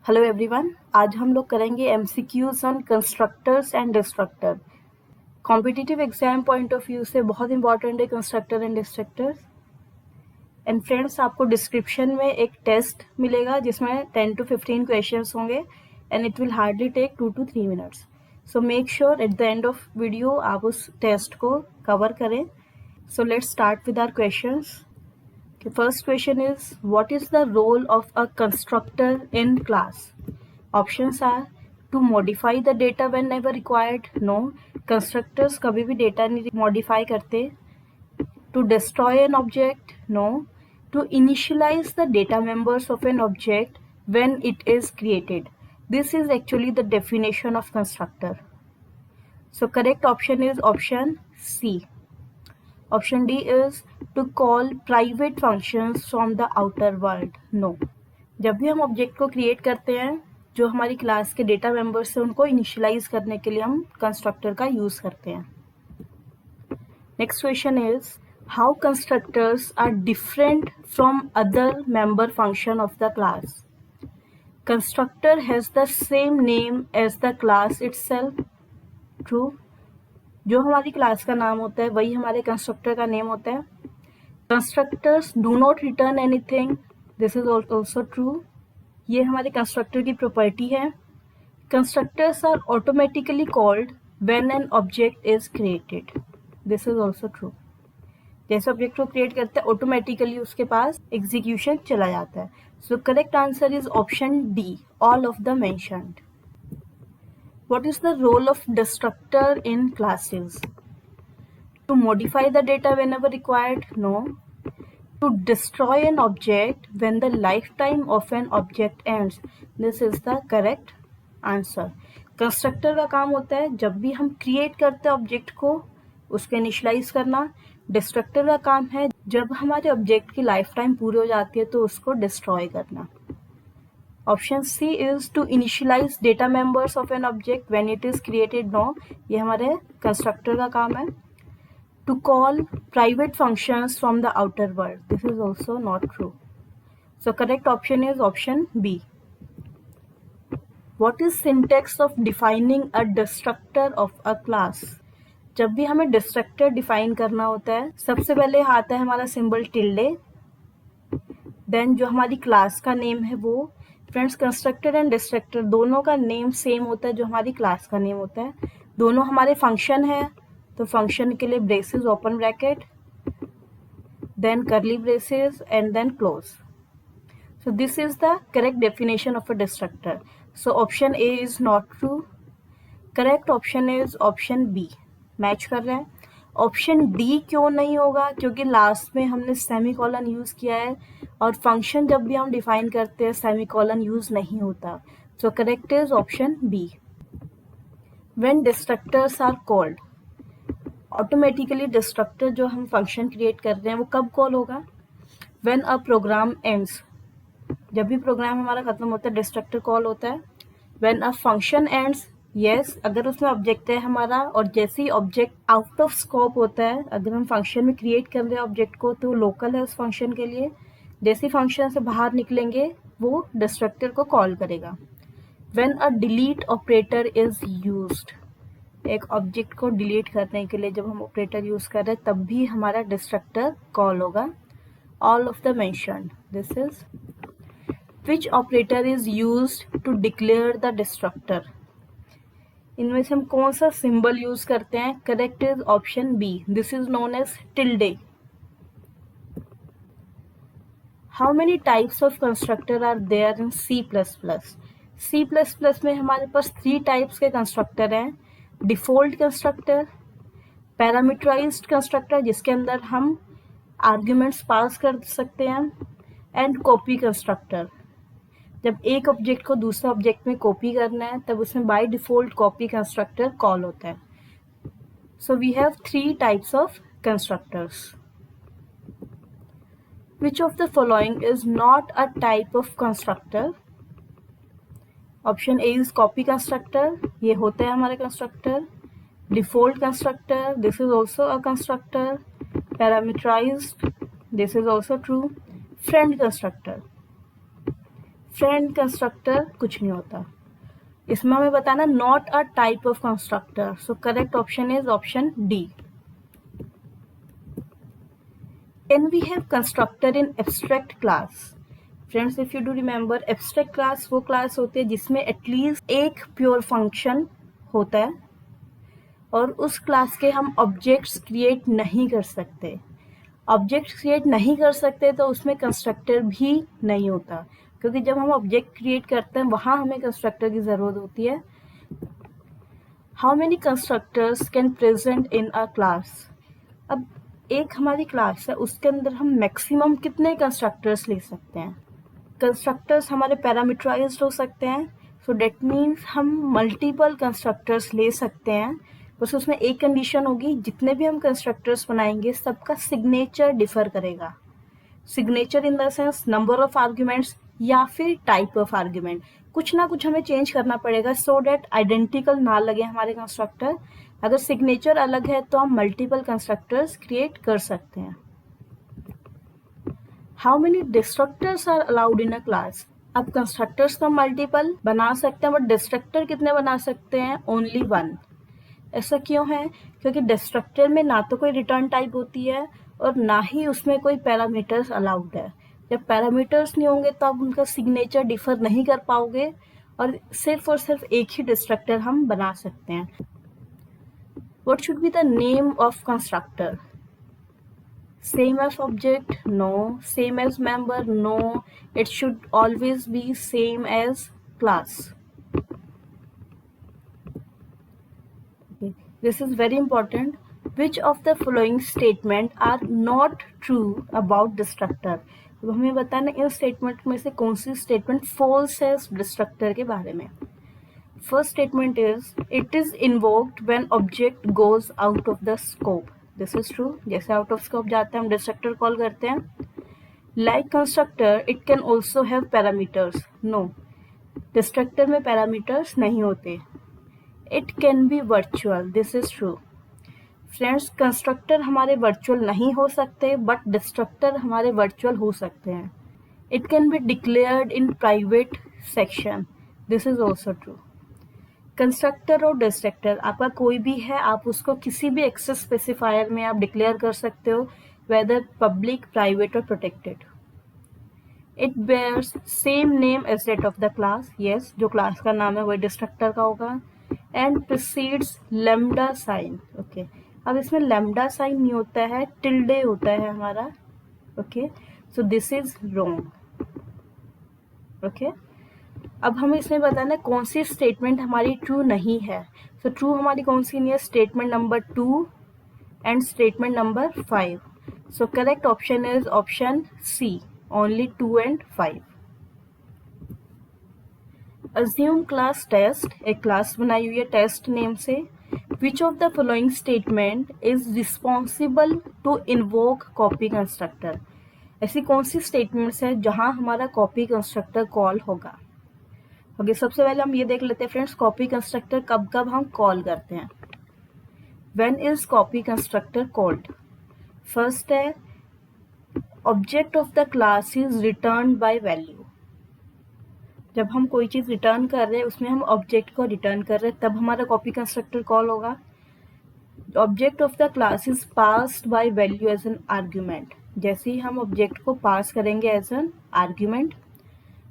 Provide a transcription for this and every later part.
Hello everyone, आज हम लोग करेंगे MCQs on constructors and destructor. Competitive exam point of view से बहुत इंपॉर्टेंट है constructor and destructors. And friends, आपको डिस्क्रिप्शन में एक टेस्ट मिलेगा जिसमें 10 to 15 क्वेश्चंस होंगे and it will hardly take 2 to 3 minutes. So make sure at the end of video आप उस टेस्ट को कवर करें। So let's start with our questions. The first question is, what is the role of a constructor in class? Options are to modify the data whenever required. No, constructors कभी भी data नहीं modify करते. To destroy an object. No. To initialize the data members of an object when it is created. This is actually the definition of constructor. So correct option is option C. Option D is to call private functions from the outer world. No. जब भी हम object को create करते हैं, जो हमारी class के data members हैं उनको इनिशियलाइज करने के लिए हम कंस्ट्रक्टर का यूज करते हैं। Next question is, how constructors are different from other member function of the class? Constructor has the same name as the class itself. True. जो हमारी क्लास का नाम होता है वही हमारे कंस्ट्रक्टर का नेम होता है. Constructors do not return anything. This is also true. ये हमारे कंस्ट्रक्टर की प्रॉपर्टी है. Constructors are automatically called when an object is created. This is also true. जैसे ऑब्जेक्ट को क्रिएट करते हैं ऑटोमेटिकली उसके पास एग्जीक्यूशन चला जाता है. So correct answer is option D, all of the mentioned. What is the role of destructor in classes? To modify the data whenever required? No. To destroy an object when the lifetime of an object ends? This is the correct answer. Constructor का काम होता है जब भी हम create करते हैं object को उसको initialize करना. Destructor का काम है जब हमारे object की lifetime पूरी हो जाती है तो उसको destroy करना. Option C is to initialise data members of an object when it is created. No, ये हमारे कंस्ट्रक्टर का काम है. To call private functions from the outer world. This is also not true. So correct option is option B. What is syntax of defining a destructor of a class? जब भी हमें destructor define करना होता है सबसे पहले आता है हमारा सिंबल टिल्डे. देन जो हमारी क्लास का नेम है वो, फ्रेंड्स कंस्ट्रक्टर एंड डिस्ट्रक्टर दोनों का नेम सेम होता है जो हमारी क्लास का नेम होता है. दोनों हमारे फंक्शन है तो फंक्शन के लिए braces open bracket, then curly braces and then close. So this is the correct definition of a destructor. So option A is not true. Correct option is option B. Match कर रहे हैं. Option D क्यों नहीं होगा? क्योंकि last में हमने semicolon use किया है और फंक्शन जब भी हम डिफाइन करते हैं सेमीकोलन यूज नहीं होता. So correct is option B. When destructors are called, automatically destructor जो हम फंक्शन क्रिएट कर रहे हैं वो कब कॉल होगा? When a program ends. जब भी प्रोग्राम हमारा खत्म होता है डिस्ट्रक्टर कॉल होता है. When a function ends, yes, अगर उसमें ऑब्जेक्ट है हमारा और जैसे ही ऑब्जेक्ट आउट ऑफ स्कोप होता है, अगर हम फंक्शन में क्रिएट कर रहे हैं ऑब्जेक्ट को तो लोकल है उस फंक्शन के लिए. जैसे फंक्शन से बाहर निकलेंगे वो डिस्ट्रक्टर को कॉल करेगा. When a delete operator is used, एक ऑब्जेक्ट को डिलीट करने के लिए जब हम ऑपरेटर यूज कर रहे हैं तब भी हमारा डिस्ट्रक्टर कॉल होगा. All of the mentioned. This is. Which operator is used to declare the destructor? इनमें से हम कौन सा सिंबल यूज करते हैं? Correct is option B. This is known as tilde. How many types of constructor are there in C++? C++ में हमारे पास 3 टाइप्स के कंस्ट्रक्टर हैं. डिफॉल्ट कंस्ट्रक्टर, पैरामीटराइज्ड कंस्ट्रक्टर जिसके अंदर हम आर्ग्यूमेंट्स पास कर सकते हैं, एंड कॉपी कंस्ट्रक्टर. जब एक ऑब्जेक्ट को दूसरा ऑब्जेक्ट में कॉपी करना है तब उसमें by default copy constructor call होता है. So we have 3 types of constructors. Which of the following is not a type of constructor? Option A is copy constructor. ये होता है हमारा constructor. Default constructor. This is also a constructor. Parameterized. This is also true. Friend constructor. Friend constructor कुछ नहीं होता। इसमें हमें बताना not a type of constructor, so correct option is option D. Can we have constructor in abstract class? Friends, if you do remember, abstract class वो class होती है जिसमें एटलीस्ट एक प्योर फंक्शन होता है और उस क्लास के हम ऑब्जेक्ट्स क्रिएट नहीं कर सकते। ऑब्जेक्ट्स क्रिएट नहीं कर सकते तो उसमें कंस्ट्रक्टर भी नहीं होता, क्योंकि जब हम ऑब्जेक्ट क्रिएट करते हैं वहाँ हमें कंस्ट्रक्टर की ज़रूरत होती है। How many constructors can present in a class? अब एक हमारी क्लास है, उसके अंदर हम मैक्सिमम कितने कंस्ट्रक्टर्स ले सकते हैं? कंस्ट्रक्टर्स हमारे पैरामीटराइज्ड हो सकते हैं, सो डेट मीन्स हम मल्टीपल कंस्ट्रक्टर्स ले सकते हैं। बस उसमें एक कंडीशन होगी, जितने भी हम कंस्ट्रक्टर्स बनाएंगे सबका सिग्नेचर डिफर करेगा। Signature in the sense number of arguments या फिर टाइप ऑफ आर्ग्यूमेंट, कुछ ना कुछ हमें चेंज करना पड़ेगा सो डेट आइडेंटिकल ना लगे हमारे कंस्ट्रक्टर। अगर सिग्नेचर अलग है तो हम मल्टीपल कंस्ट्रक्टर्स क्रिएट कर सकते हैं। How many destructors are allowed in a class? अब कंस्ट्रक्टर्स तो मल्टीपल बना सकते हैं, बट डिस्ट्रक्टर कितने बना सकते हैं? Only one. ऐसा क्यों है? क्योंकि डिस्ट्रक्टर में ना तो कोई रिटर्न टाइप होती है और ना ही उसमें कोई पैरामीटर्स अलाउड है। जब पैरामीटर्स नहीं होंगे तो आप उनका सिग्नेचर डिफर नहीं कर पाओगे और सिर्फ एक ही डिस्ट्रक्टर हम बना सकते हैं। What should be the name of constructor? Same as object? No. Same as member? No. It should always be same as class. Okay. This is very important. Which of the following statement are not true about destructor? अब हमें बताना इन statement में से कौन सी statement false है destructor के बारे में। First statement is, it is invoked when object goes out of the scope. This is true. जैसे out of scope जाते हैं हम destructor कॉल करते हैं। Like constructor, it can also have parameters. No, destructor में parameters नहीं होते। It can be virtual. This is true. Friends, constructor हमारे virtual नहीं हो सकते, but destructor हमारे virtual हो सकते हैं। It can be declared in private section. This is also true. Constructor और डिस्ट्रक्टर आपका कोई भी है, आप उसको किसी भी एक्सेस स्पेसिफायर में आप डिक्लेयर कर सकते हो, वेदर पब्लिक, प्राइवेट और protected. It bears same name as that of the class. Yes, जो क्लास का नाम है वही डिस्ट्रक्टर का होगा। And precedes lambda sign. Okay, अब इसमें लैम्डा साइन नहीं होता है, टिल्डे होता है हमारा। Okay, so this is wrong. Okay, अब हमें इसमें बताना कौन सी स्टेटमेंट हमारी ट्रू नहीं है। तो ट्रू हमारी कौन सी नहीं है? Statement number 2 and statement number 5। So correct option is option C, only 2 and 5। Assume class test, एक क्लास बनाई हुई है टेस्ट नेम से। Which of the following statement is responsible to invoke copy constructor? ऐसी कौन सी स्टेटमेंट्स है जहां हमारा कॉपी कंस्ट्रक्टर कॉल होगा? ओके, सबसे पहले हम ये देख लेते हैं फ्रेंड्स, कॉपी कंस्ट्रक्टर कब कब हम कॉल करते हैं। When is copy constructor called? First है, object of the class is return by value. जब हम कोई चीज रिटर्न कर रहे हैं उसमें हम ऑब्जेक्ट को रिटर्न कर रहे हैं, तब हमारा कॉपी कंस्ट्रक्टर कॉल होगा। Object of the class is passed by value as an argument. जैसे ही हम ऑब्जेक्ट को पास करेंगे as an argument,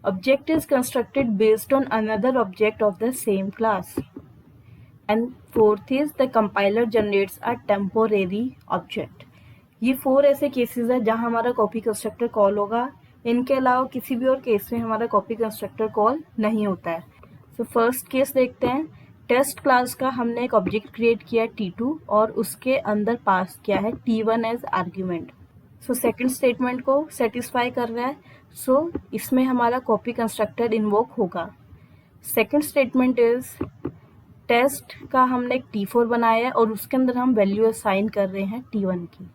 object is constructed based on another object of the same class. And fourth is the compiler generates a temporary object. ये 4 ऐसे cases है जहां हमारा कॉपी कंस्ट्रक्टर कॉल होगा। इनके अलावा किसी भी और केस में हमारा कॉपी कंस्ट्रक्टर कॉल नहीं होता है। तो फर्स्ट केस देखते हैं। टेस्ट क्लास का हमने एक ऑब्जेक्ट क्रिएट किया T2 और उसके अंदर पास किया है T1 as argument. So second statement को सेटिस्फाई कर रहा है, सो इसमें हमारा कॉपी कंस्ट्रक्टर इन्वोक होगा। सेकेंड स्टेटमेंट इज, टेस्ट का हमने एक T4 बनाया है और उसके अंदर हम वैल्यू असाइन कर रहे हैं T1 की।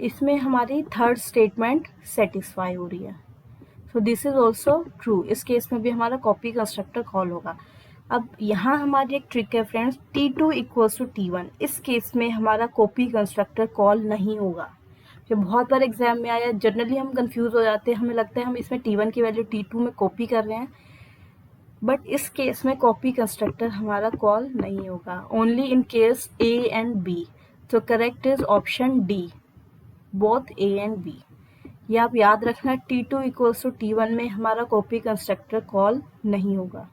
इसमें हमारी थर्ड स्टेटमेंट सेटिस्फाई हो रही है, सो दिस इज ऑल्सो ट्रू। इस केस में भी हमारा कॉपी कंस्ट्रक्टर कॉल होगा। अब यहाँ हमारी एक ट्रिक है friends, T2 equals to T1। इस केस में हमारा कॉपी कंस्ट्रक्टर कॉल नहीं होगा। जो बहुत बार एग्जाम में आया, जनरली हम कंफ्यूज हो जाते हैं, हमें लगता है हम इसमें T1 की वैल्यू T2 में कॉपी कर रहे हैं, बट इस केस में कॉपी कंस्ट्रक्टर हमारा कॉल नहीं होगा, only in case A and B। तो correct is option D, both A and B। ये आप याद रखना, T2 इक्वल्स टू T1 में हमारा कॉपी कंस्ट्रक्टर कॉल नहीं होगा।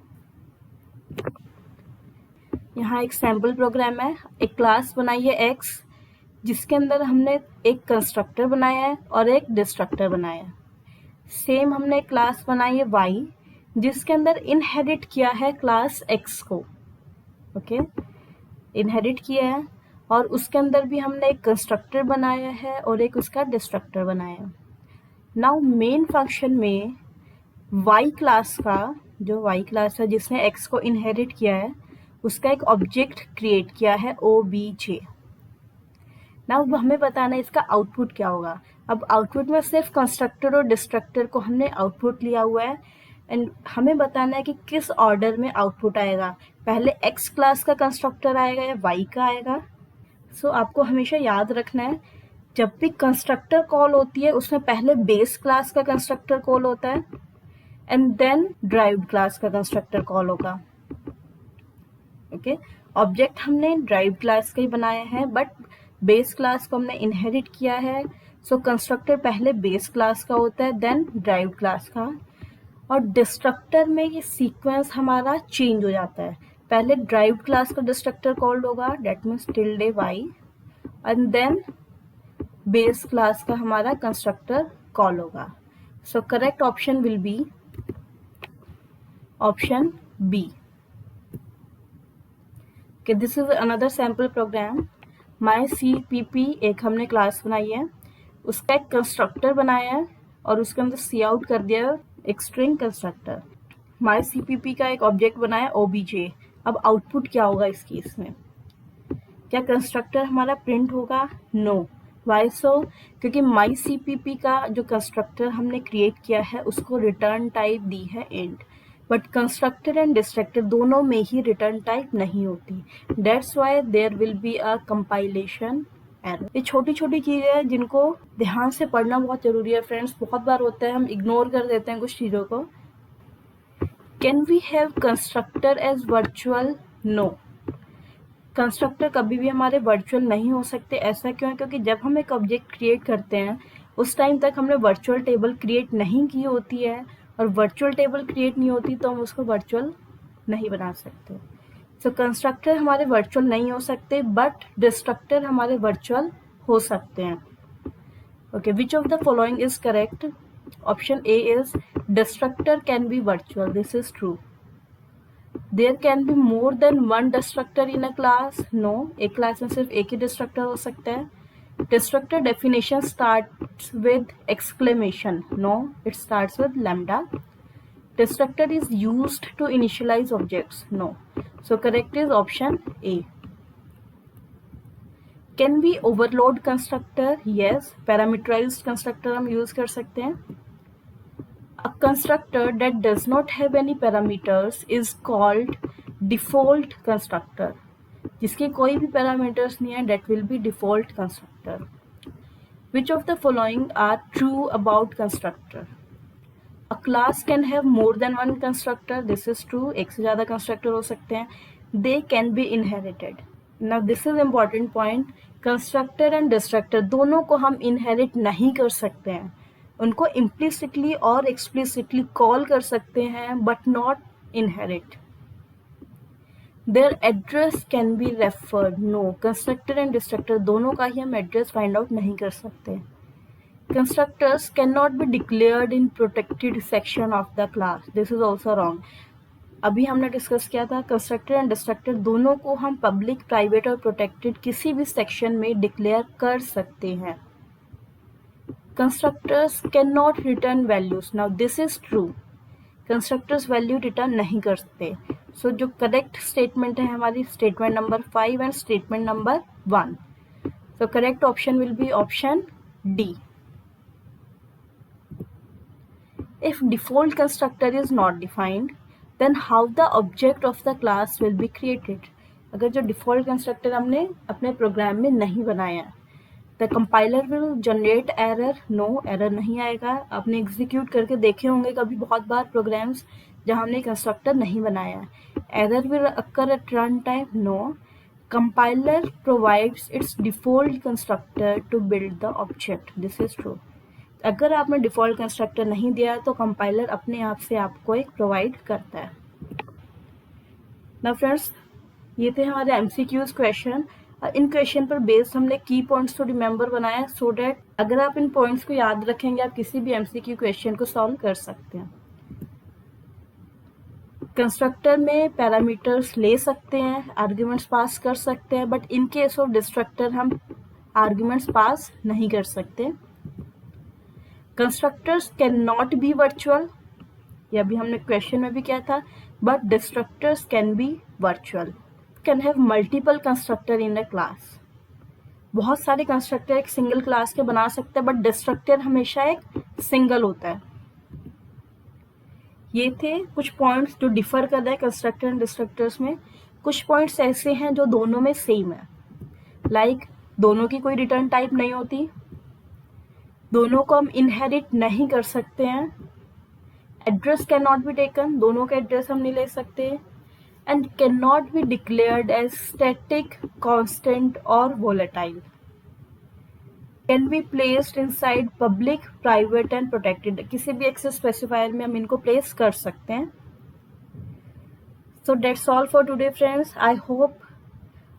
यहाँ एक सैम्पल प्रोग्राम है, एक क्लास बनाई है X, जिसके अंदर हमने एक कंस्ट्रक्टर बनाया है और एक डिस्ट्रक्टर बनाया है। सेम हमने एक क्लास बनाई है Y, जिसके अंदर इनहेरिट किया है क्लास X को, ओके, इनहेरिट किया है, और उसके अंदर भी हमने एक कंस्ट्रक्टर बनाया है और एक उसका डिस्ट्रक्टर बनाया है। नाउ मेन फंक्शन में Y क्लास का, जो Y क्लास है जिसने X को इनहेरिट किया है, उसका एक ऑब्जेक्ट क्रिएट किया है OBJ। नाउ हमें बताना है इसका आउटपुट क्या होगा। अब आउटपुट में सिर्फ कंस्ट्रक्टर और डिस्ट्रक्टर को हमने आउटपुट लिया हुआ है, एंड हमें बताना है कि किस ऑर्डर में आउटपुट आएगा, पहले X क्लास का कंस्ट्रक्टर आएगा या Y का आएगा। सो आपको हमेशा याद रखना है, जब भी कंस्ट्रक्टर कॉल होती है उसमें पहले बेस क्लास का कंस्ट्रक्टर कॉल होता है एंड देन ड्राइव्ड क्लास का कंस्ट्रक्टर कॉल होगा, ओके। ऑब्जेक्ट हमने ड्राइव्ड क्लास का ही बनाया है, बट बेस क्लास को हमने इनहेरिट किया है, सो कंस्ट्रक्टर पहले बेस क्लास का होता है देन ड्राइव्ड क्लास का। और डिस्ट्रक्टर में ये सीक्वेंस हमारा चेंज हो जाता है, पहले ड्राइव्ड क्लास का डिस्ट्रक्टर कॉल्ड होगा, that means tilde Y, and then base class का हमारा कंस्ट्रक्टर कॉल होगा। So correct option will be option B। Okay, this is another sample program। myCpp एक हमने क्लास बनाई है, उसका एक कंस्ट्रक्टर बनाया है और उसके अंदर सी आउट कर दिया है एक स्ट्रिंग कंस्ट्रक्टर। myCpp का एक ऑब्जेक्ट बनाया OBJ। अब आउटपुट क्या होगा इस केस में, क्या कंस्ट्रक्टर हमारा प्रिंट होगा? नो। वाई सो? क्योंकि myCpp का जो कंस्ट्रक्टर हमने क्रिएट किया है उसको रिटर्न टाइप दी है int, but constructor and destructor दोनों में ही रिटर्न टाइप नहीं होती, that's why there will be a compilation error. ये छोटी छोटी चीजें हैं जिनको ध्यान से पढ़ना बहुत जरूरी है फ्रेंड्स, बहुत बार होता है हम इग्नोर कर देते हैं कुछ चीजों को। Can we have constructor as virtual? No, constructor कभी भी हमारे वर्चुअल नहीं हो सकते। ऐसा क्यों है? क्योंकि जब हम एक ऑब्जेक्ट क्रिएट करते हैं उस टाइम तक हमने वर्चुअल टेबल क्रिएट नहीं की होती है, और वर्चुअल टेबल क्रिएट नहीं होती तो हम उसको वर्चुअल नहीं बना सकते। सो कंस्ट्रक्टर हमारे वर्चुअल नहीं हो सकते, बट डिस्ट्रक्टर हमारे वर्चुअल हो सकते हैं। Okay, which of the following is correct? Option A is destructor can be virtual, this is true. There can be more than one destructor in a class? No, एक class में सिर्फ एक ही destructor हो सकता है। Destructor definition starts with exclamation? No, it starts with lambda. Destructor is used to initialize objects? No. So correct is option A. Can we overload constructor? Yes, parameterized constructor हम use कर सकते हैं। A constructor that does not have any parameters is called default constructor। जिसके कोई भी parameters नहीं है, that will be default constructor। Which of the following are true about constructor? A class can have more than one constructor, this is true, एक से ज़्यादा constructor हो सकते हैं। They can be inherited। Now this is important point, constructor and destructor दोनों को हम inherit नहीं कर सकते हैं, उनको implicitly और explicitly कॉल कर सकते हैं but not inherit. Their address can be referred? No, constructor and destructor दोनों का ही हम एड्रेस फाइंड आउट नहीं कर सकते। Constructors can not be declared in protected section of the class, this is also wrong. अभी हमने डिस्कस किया था कंस्ट्रक्टर एंड डिस्ट्रक्टर दोनों को हम पब्लिक, प्राइवेट और प्रोटेक्टेड किसी भी सेक्शन में डिक्लेयर कर सकते हैं। Constructors cannot return values, now this is true, constructors value return नहीं कर सकते। So जो correct statement है हमारी statement number 5 and statement number 1, so correct option will be option D। If default constructor is not defined, then how the object of the class will be created? अगर जो default constructor हमने अपने programme में नहीं बनाया, the compiler will generate error, no error नहीं आएगा। आपने एग्जीक्यूट करके देखे होंगे कभी बहुत बार प्रोग्राम्स जहां हमने कंस्ट्रक्टर नहीं बनाया है। Error will occur at run time, no. Compiler provides its default constructor to build the object, this is true. अगर आपने डिफॉल्ट कंस्ट्रक्टर नहीं दिया तो कंपाइलर अपने आप से आपको एक प्रोवाइड करता है। ना फ्रेंड्स, ये थे हमारे एमसीक्यूज क्वेश्चन। इन क्वेश्चन पर बेस्ड हमने की पॉइंट्स टू रिमेंबर बनाया, सो डैट अगर आप इन पॉइंट्स को याद रखेंगे आप किसी भी एमसीक्यू क्वेश्चन को सॉल्व कर सकते हैं। कंस्ट्रक्टर में पैरामीटर्स ले सकते हैं, आर्ग्यूमेंट्स पास कर सकते हैं, but in case of destructor हम आर्ग्यूमेंट्स पास नहीं कर सकते। Constructors can not B virtual, ये अभी हमने क्वेश्चन में भी किया था, but destructors can be virtual. Can have multiple constructor in a class, बहुत सारे कंस्ट्रक्टर एक सिंगल क्लास के बना सकते हैं, बट डिस्ट्रक्टर हमेशा एक सिंगल होता है। ये थे कुछ पॉइंट्स जो डिफर कर रहे हैं कंस्ट्रक्टर एंड डिस्ट्रक्टर्स में। कुछ पॉइंट्स ऐसे हैं जो दोनों में सेम है, लाइक दोनों की कोई रिटर्न टाइप नहीं होती, दोनों को हम इनहेरिट नहीं कर सकते हैं, address can not be taken, दोनों का एड्रेस हम नहीं ले सकते, and can not be declared as static, constant और volatile. Can be placed inside public, private and protected, किसी भी एक्सेस स्पेसिफायर में हम इनको प्लेस कर सकते हैं। So that's all for today friends. I hope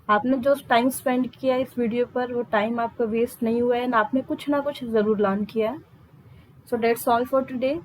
आपने जो टाइम स्पेंड किया इस वीडियो पर वो टाइम आपका वेस्ट नहीं हुआ है, एंड आपने कुछ ना कुछ ज़रूर लर्न किया है। So that's all for today.